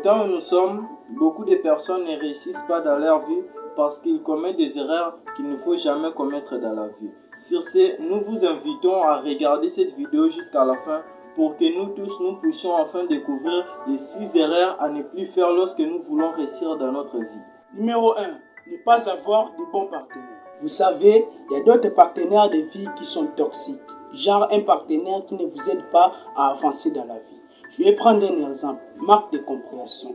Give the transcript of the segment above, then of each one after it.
temps où nous sommes, beaucoup de personnes ne réussissent pas dans leur vie parce qu'ils commettent des erreurs qu'il ne faut jamais commettre dans la vie. Sur ce, nous vous invitons à regarder cette vidéo jusqu'à la fin pour que nous tous nous puissions enfin découvrir les 6 erreurs à ne plus faire lorsque nous voulons réussir dans notre vie. Numéro 1. Ne pas avoir de bons partenaires. Vous savez, il y a d'autres partenaires de vie qui sont toxiques. Genre un partenaire qui ne vous aide pas à avancer dans la vie. Je vais prendre un exemple, marque de compréhension.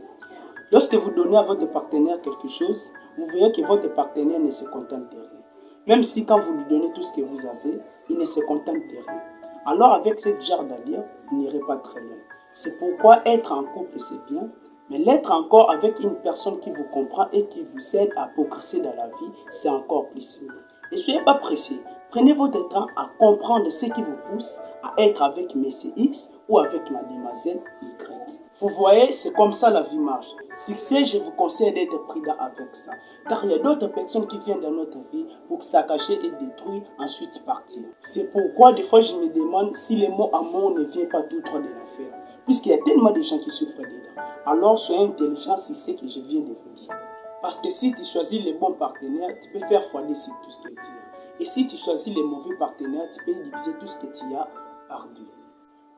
Lorsque vous donnez à votre partenaire quelque chose, vous verrez que votre partenaire ne se contente de rien. Même si quand vous lui donnez tout ce que vous avez, il ne se contente de rien. Alors avec cette genre d'alliance, vous n'irez pas très loin. C'est pourquoi être en couple c'est bien, mais l'être encore avec une personne qui vous comprend et qui vous aide à progresser dans la vie, c'est encore plus mieux. Ne soyez pas pressés. Prenez votre temps à comprendre ce qui vous pousse à être avec Monsieur X ou avec Mademoiselle Y. Vous voyez, c'est comme ça la vie marche. Succès, je vous conseille d'être prudent avec ça. Car il y a d'autres personnes qui viennent dans notre vie pour saccager et détruire, ensuite partir. C'est pourquoi des fois je me demande si le mot amour ne vient pas tout droit de l'affaire. Puisqu'il y a tellement de gens qui souffrent dedans. Alors soyez intelligent si c'est ce que je viens de vous dire. Parce que si tu choisis les bons partenaires, tu peux faire fois sur tout ce que tu as. Et si tu choisis les mauvais partenaires, tu peux diviser tout ce que tu as par 2.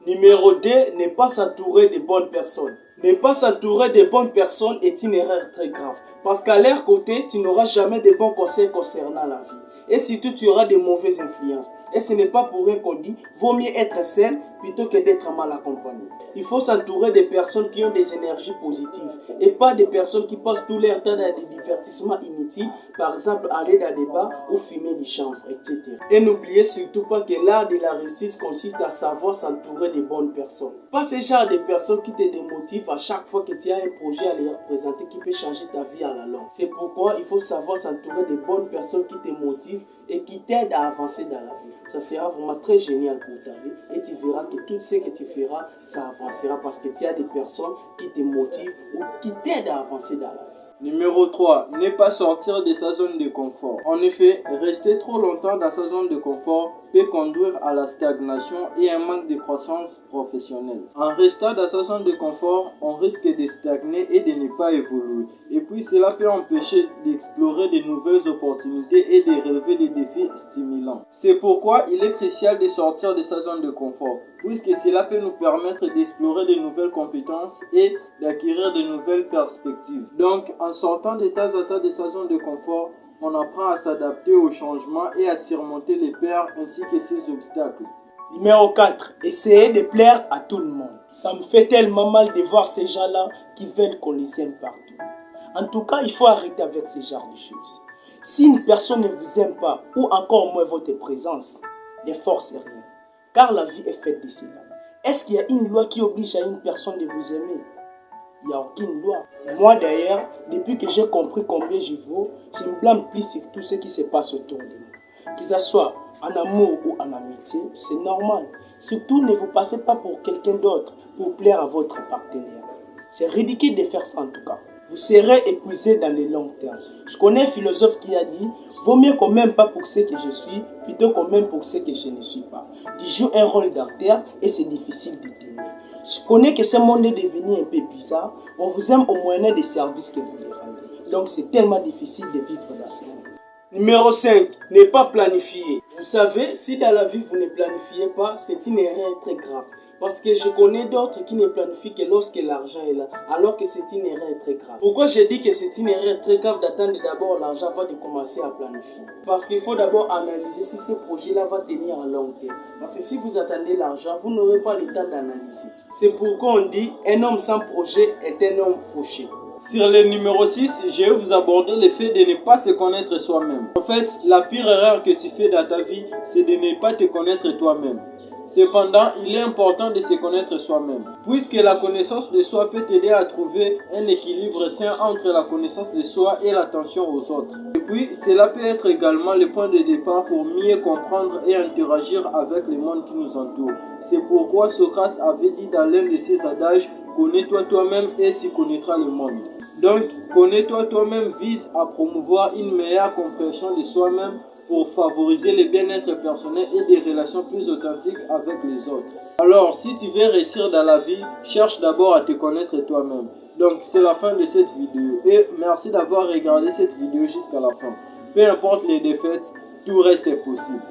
Numéro 2, ne pas s'entourer de bonnes personnes. Ne pas s'entourer de bonnes personnes est une erreur très grave. Parce qu'à leur côté, tu n'auras jamais de bons conseils concernant la vie. Et surtout, tu auras de mauvaises influences. Et ce n'est pas pour rien qu'on dit, vaut mieux être seul plutôt que d'être mal accompagné. Il faut s'entourer de personnes qui ont des énergies positives et pas des personnes qui passent tout leur temps dans des divertissements inutiles, par exemple aller dans des bars ou fumer du chanvre, etc. Et n'oubliez surtout pas que l'art de la réussite consiste à savoir s'entourer de bonnes personnes. Pas ce genre de personnes qui te démotivent à chaque fois que tu as un projet à les représenter qui peut changer ta vie à la longue. C'est pourquoi il faut savoir s'entourer de bonnes personnes qui te motivent et qui t'aident à avancer dans la vie. Ça sera vraiment très génial pour ta vie et tu verras que tout ce que tu feras, ça avancera parce que tu as des personnes qui te motivent ou qui t'aident à avancer dans la vie. Numéro 3. Ne pas sortir de sa zone de confort. En effet, rester trop longtemps dans sa zone de confort peut conduire à la stagnation et un manque de croissance professionnelle. En restant dans sa zone de confort, on risque de stagner et de ne pas évoluer. Et puis cela peut empêcher d'explorer de nouvelles opportunités et de relever des défis stimulants. C'est pourquoi il est crucial de sortir de sa zone de confort, puisque cela peut nous permettre d'explorer de nouvelles compétences et d'acquérir de nouvelles perspectives. Donc, en sortant de temps à temps de sa zone de confort, on apprend à s'adapter aux changements et à surmonter les peurs ainsi que ses obstacles. Numéro 4. Essayez de plaire à tout le monde. Ça me fait tellement mal de voir ces gens-là qui veulent qu'on les aime partout. En tout cas, il faut arrêter avec ce genre de choses. Si une personne ne vous aime pas, ou encore moins votre présence, ne forcez rien. Car la vie est faite de cela. Est-ce qu'il y a une loi qui oblige à une personne de vous aimer? Il n'y a aucune loi. Moi d'ailleurs, depuis que j'ai compris combien je vaux, je me blâme plus sur tout ce qui se passe autour de moi. Que ce soit en amour ou en amitié, c'est normal. Surtout, ne vous passez pas pour quelqu'un d'autre pour plaire à votre partenaire. C'est ridicule de faire ça en tout cas. Vous serez épuisé dans le long terme. Je connais un philosophe qui a dit « Vaut mieux qu'on m'aime pas pour ce que je suis, plutôt qu'on m'aime pour ce que je ne suis pas. » Tu joues un rôle d'acteur et c'est difficile de tenir. Je connais que ce monde est devenu un peu bizarre. On vous aime au moyen des services que vous les rendez. Donc c'est tellement difficile de vivre dans ce monde. Numéro 5. Ne pas planifier. Vous savez, si dans la vie vous ne planifiez pas, c'est une erreur très grave. Parce que je connais d'autres qui ne planifient que lorsque l'argent est là, alors que c'est une erreur très grave. Pourquoi je dis que c'est une erreur très grave d'attendre d'abord l'argent avant de commencer à planifier? Parce qu'il faut d'abord analyser si ce projet-là va tenir à long terme. Parce que si vous attendez l'argent, vous n'aurez pas le temps d'analyser. C'est pourquoi on dit un homme sans projet est un homme fauché. Sur le numéro 6, je vais vous aborder le fait de ne pas se connaître soi-même. En fait, la pire erreur que tu fais dans ta vie, c'est de ne pas te connaître toi-même. Cependant, il est important de se connaître soi-même, puisque la connaissance de soi peut t'aider à trouver un équilibre sain entre la connaissance de soi et l'attention aux autres. Et puis, cela peut être également le point de départ pour mieux comprendre et interagir avec le monde qui nous entoure. C'est pourquoi Socrate avait dit dans l'un de ses adages « Connais-toi toi-même et tu connaîtras le monde ». Donc, connais-toi toi-même vise à promouvoir une meilleure compréhension de soi-même pour favoriser le bien-être personnel et des relations plus authentiques avec les autres. Alors, si tu veux réussir dans la vie, cherche d'abord à te connaître toi-même. Donc c'est la fin de cette vidéo et merci d'avoir regardé cette vidéo jusqu'à la fin. Peu importe les défaites, tout reste possible.